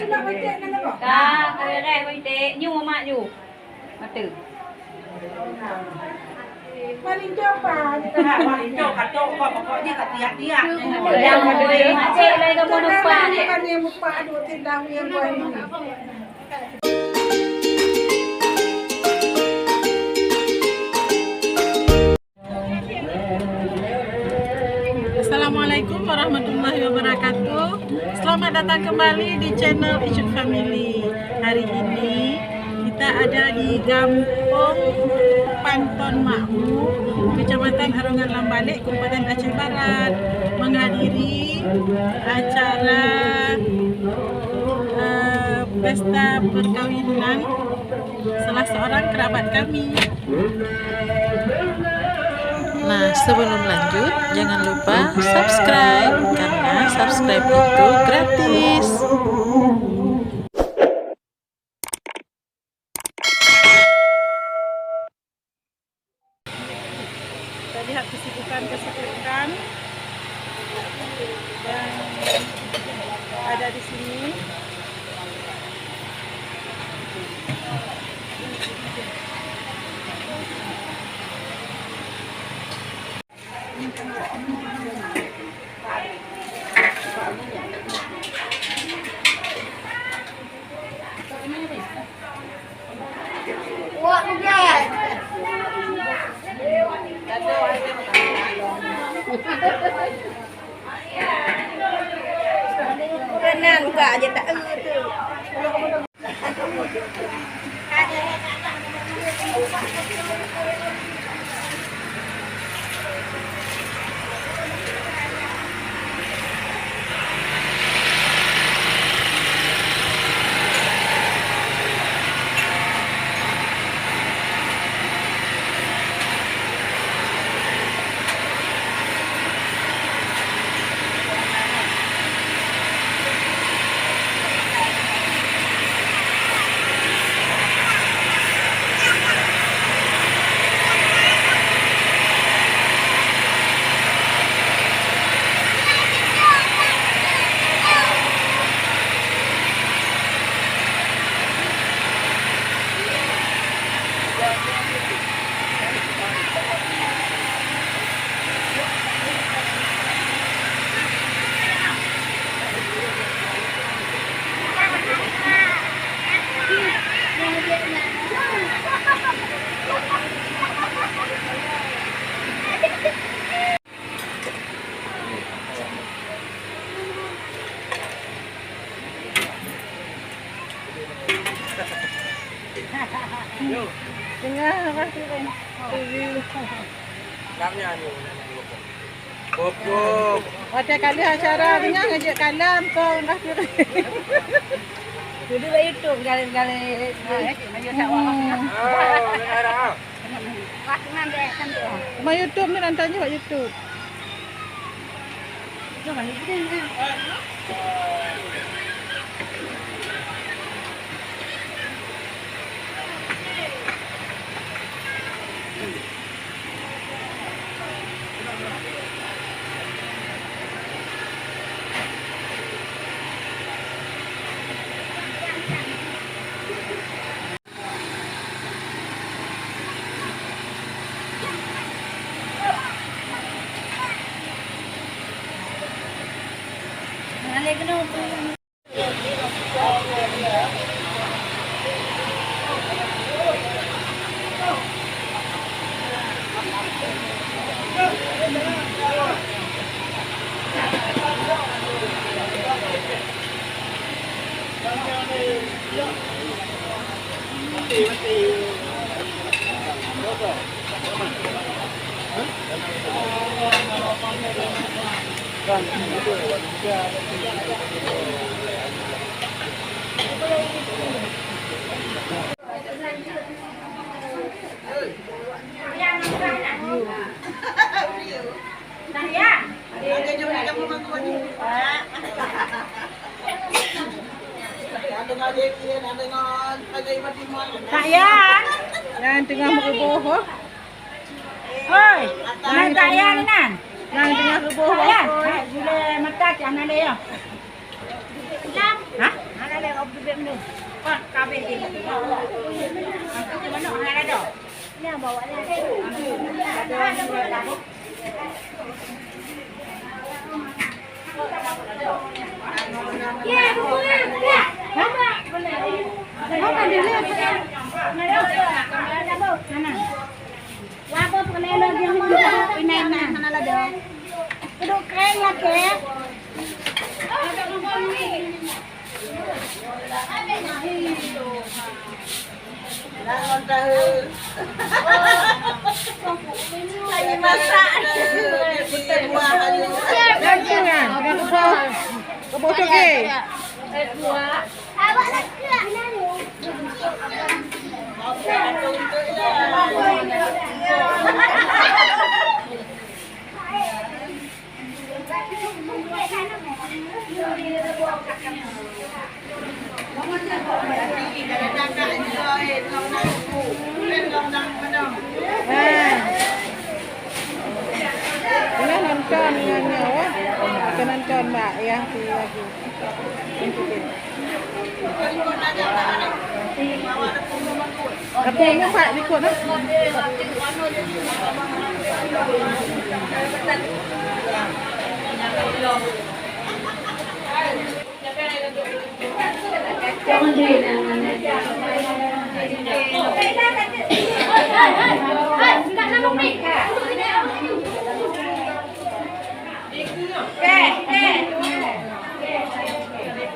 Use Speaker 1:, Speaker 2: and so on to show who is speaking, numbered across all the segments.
Speaker 1: แรกวันเตะยุ่งมาอยู่มาตื่น
Speaker 2: มาลิงเจ้าป่า
Speaker 3: มาลิงโจกัดโจก็ปกติกับเตี้ยเตี้ย
Speaker 1: ยังมาดูมาเจ๊เลยกับมนุษย์ป้าเนี่ย
Speaker 2: มาเนี่ยมุกป่าดูติดดาวเวียนไว้
Speaker 4: Assalamualaikum warahmatullahi wabarakatuh. Selamat datang kembali di channel Icut Family. Hari ini kita ada di Kampung Panton Makmur, Kecamatan Arongan Lambalik, Kabupaten Aceh Barat, menghadiri acara pesta perkawinan salah seorang kerabat kami.
Speaker 5: Nah, sebelum lanjut, jangan lupa subscribe, karena subscribe itu gratis.
Speaker 4: Kita lihat kesibukan yang ada di sini.
Speaker 2: Tenang buka aja tak tu. Dengar apa sih kan?
Speaker 3: Namanya anu. Pop.
Speaker 4: Ada kali acara dengar ngajak kalam kau dah kira.
Speaker 1: Dulu di YouTube gali-gali ayo tak wah.
Speaker 3: Dengar.
Speaker 1: Wah nanti kan tu.
Speaker 4: Ma YouTube ni nontonnya buat YouTube.
Speaker 1: Coba ni kita. Nalai kena tu.
Speaker 4: Tak ya. Yang tengah berbohong.
Speaker 1: Hoi, nak tak ya ni nan?
Speaker 4: Yang tengah berbohong.
Speaker 1: Ya, gila mata jangan dia. Hah? Ada dia. ก่อนกาเป็นเองก็จะมันหน่อให้ได้ดอกเนี่ยบอกว่าเนี่ยทุกคนเนี่ยเขามาเดี๋ยวเรียกเขามาเร็วนั่นน่ะว่าพวกคนนี้เราเดี๋ยวมันไปไหนมานั่นละเดี๋ยวไปดูแกงละแกง
Speaker 2: Lagi masak. Kita buat aja.
Speaker 4: Dan tu kan, kena lupa kebotol ke?
Speaker 1: Awak nak ke mana ni?
Speaker 4: Ini nonton dengan nyawa, kita nonton mbak ya di lagi. Tapi ini pak ikut lah.
Speaker 1: Jangan di Enggak nanggung nih.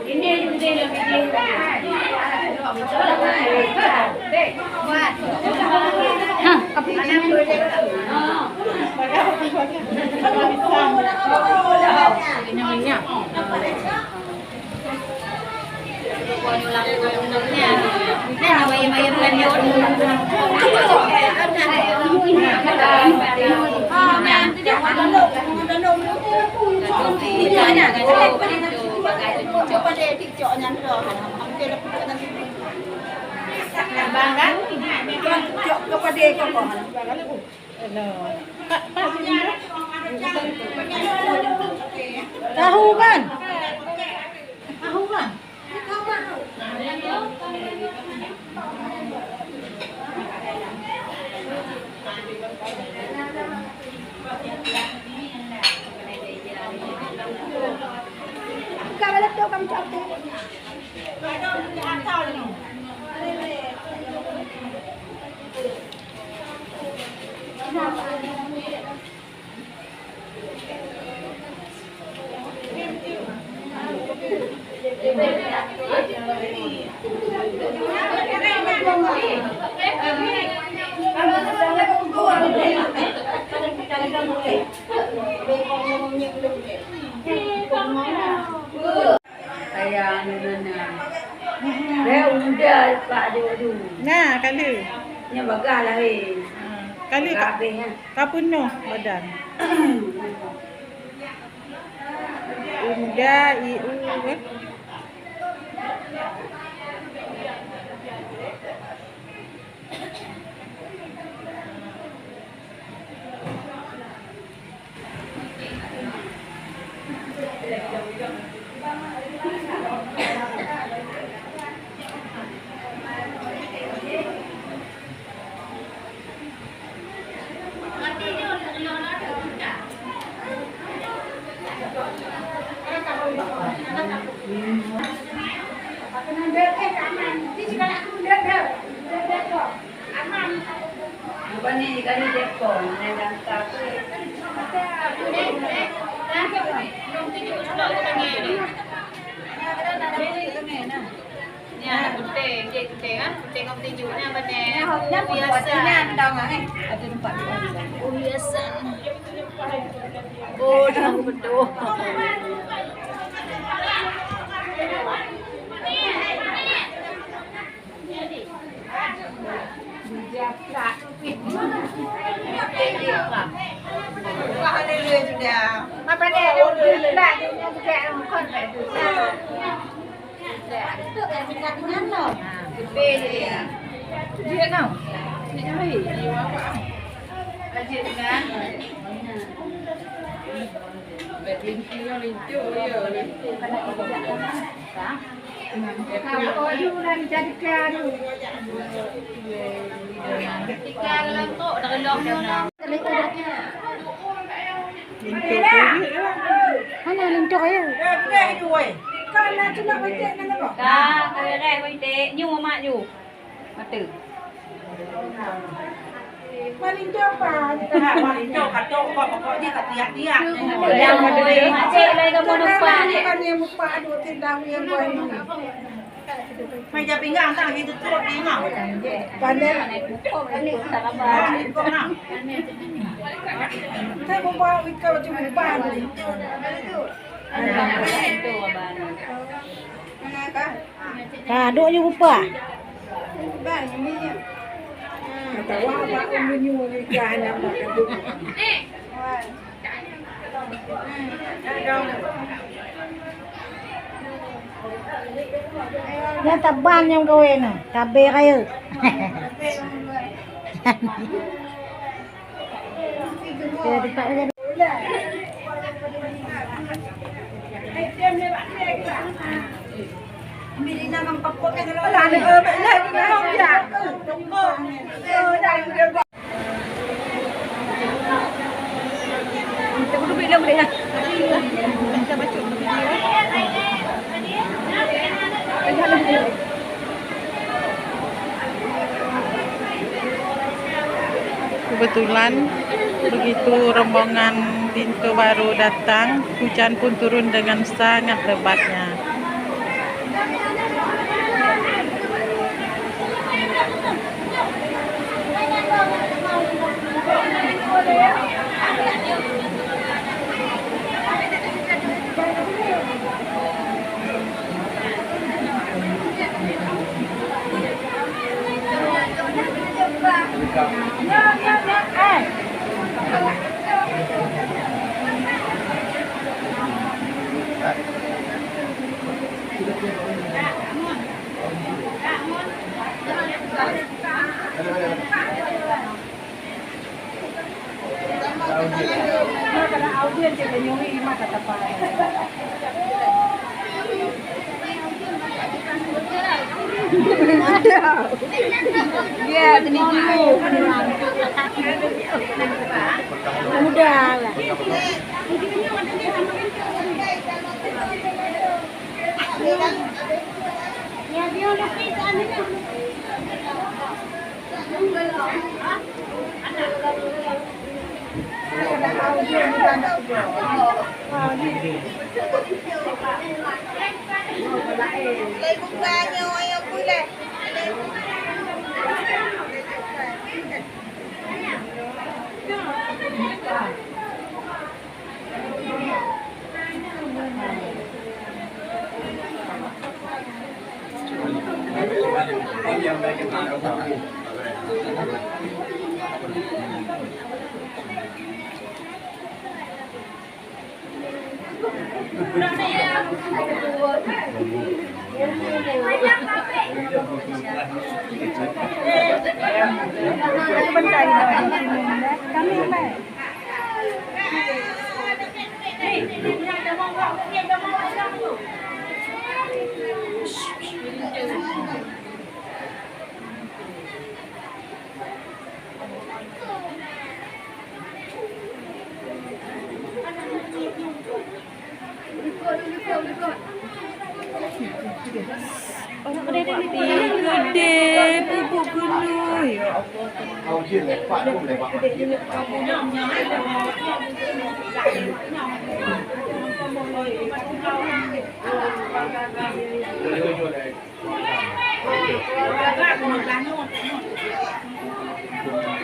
Speaker 1: Ini
Speaker 4: Tahu kan? Nah, kali.
Speaker 2: Nya bagalah
Speaker 4: Kali kau penuh badan. Unda, iu kan?
Speaker 1: Kuting kan? Kuting om tinjunya benar. Biasa. Oh, jangan betul. Apa ni? Dah, dia bukan kon tak tu. Dia kau. Dia ni. Aje dengan. Betlingki yang lincuk dia. Kalau you dah jadi kaya tu. Kaya dalam tu dah gelap ni orang.
Speaker 4: Lintu kulit lah.
Speaker 1: Mana lintu kaya?
Speaker 3: Dah duai.
Speaker 2: Kalau tu nak baca nak apa?
Speaker 6: Dah, kaya dah baik nyu mak you. Mata.
Speaker 2: Paling jauh
Speaker 3: Nah, maling jauh kacau kok pokoknya ketiak-tiak.
Speaker 6: Yang boleh macik lai kamu nampak ni.
Speaker 2: kan yang muka dua tindang yang buat ni.
Speaker 3: Meja pinggang tak lagi tutup pinggang.
Speaker 2: Pandai.
Speaker 6: Balik tak sabar.
Speaker 3: Kok nak?
Speaker 2: Saya bawa wika macam muka ni.
Speaker 6: Itu abang.
Speaker 1: Kaduk je rupa.
Speaker 2: Bang ni. Tahu apa menyu wika nak makan tu.
Speaker 1: Yang taban yang kawin tu. Tabe kaya. Dia tempat dia.
Speaker 2: Bili nama pakok kan kalau ada baiklah ni kau ya. Dah dia buat. Kita kudu bila boleh lah. Kita baca
Speaker 4: Kebetulan begitu rombongan Pintu Baru datang, hujan pun turun dengan sangat lebatnya.
Speaker 2: Ya, ini dulu.
Speaker 1: Mudah lah. Ya dia nak pisah ni.
Speaker 2: Lagi bukanya ayam bulat.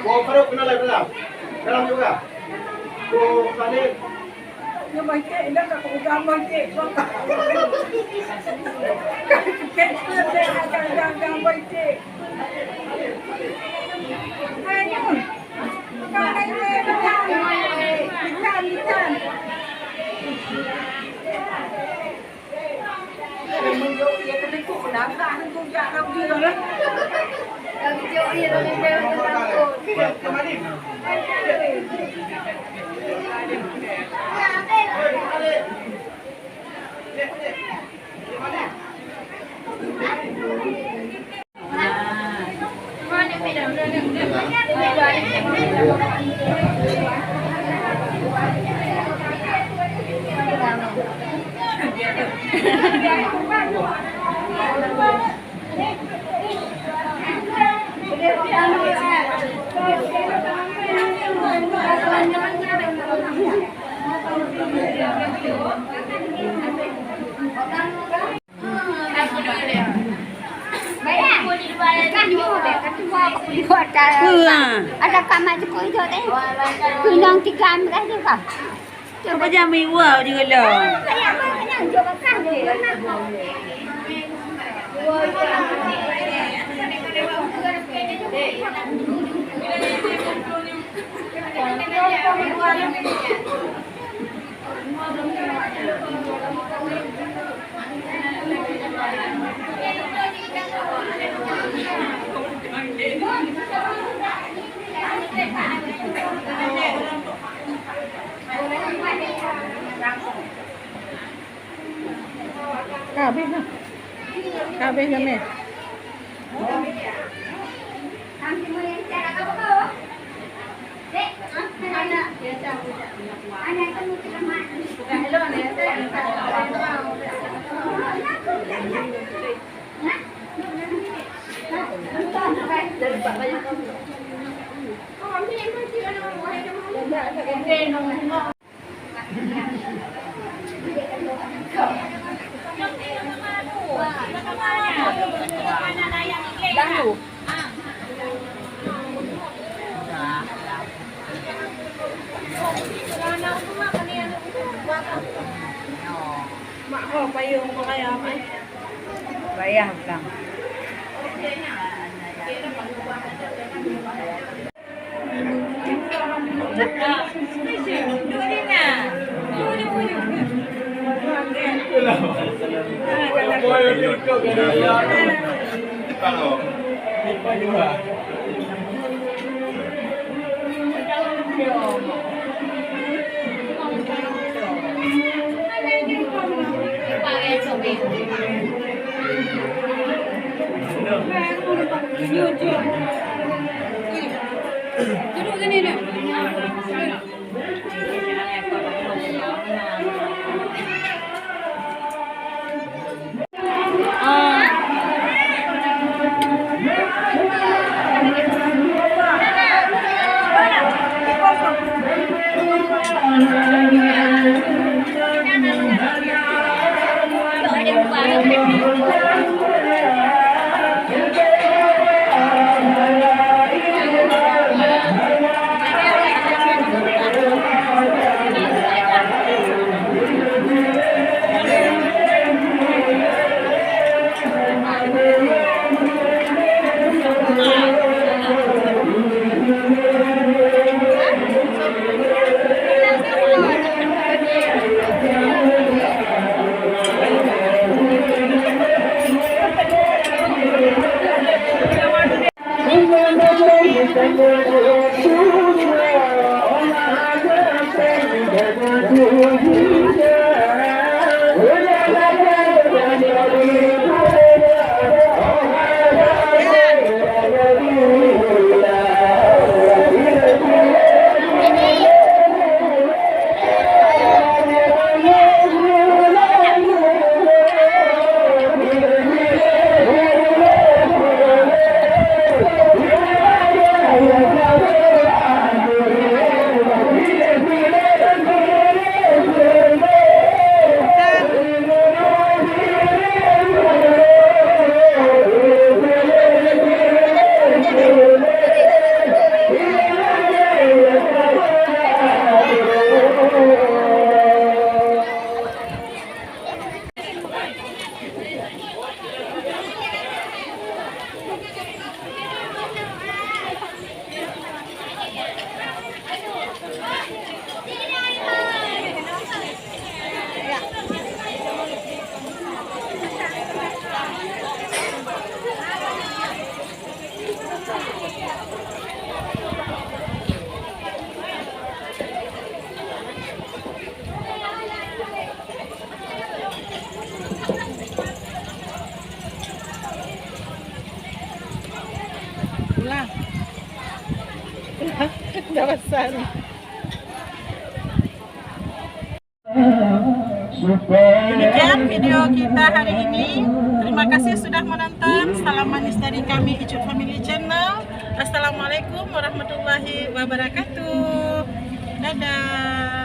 Speaker 7: Kau Farouk kenal lagi dalam? Dalam juga. Kau Saleh.
Speaker 2: Yang baik dah kat agama cik. Kan jangan baik cik. Ayo. Kau ikan. Menjauh dia terikut penangkan tu jangan dia lah. Lagi jauh dia lagi jauh
Speaker 7: Kemana?
Speaker 1: Ada kamar tu kau itu deh. Pinang tiga mereka juga.
Speaker 3: Apa jam mewah juga lah.
Speaker 1: Kenyang juga kan dia.
Speaker 4: Kabeh lah. Kabeh kami.
Speaker 3: Mak kau payung kau kaya apa?
Speaker 2: Bayar lang.
Speaker 6: Duduk sini deh.
Speaker 1: Ada
Speaker 4: Ulang. Udah pesan. Demikian video kita hari ini. Terima kasih sudah menonton. Salam manis dari kami Icut Family Channel. Assalamualaikum warahmatullahi wabarakatuh. Dadah.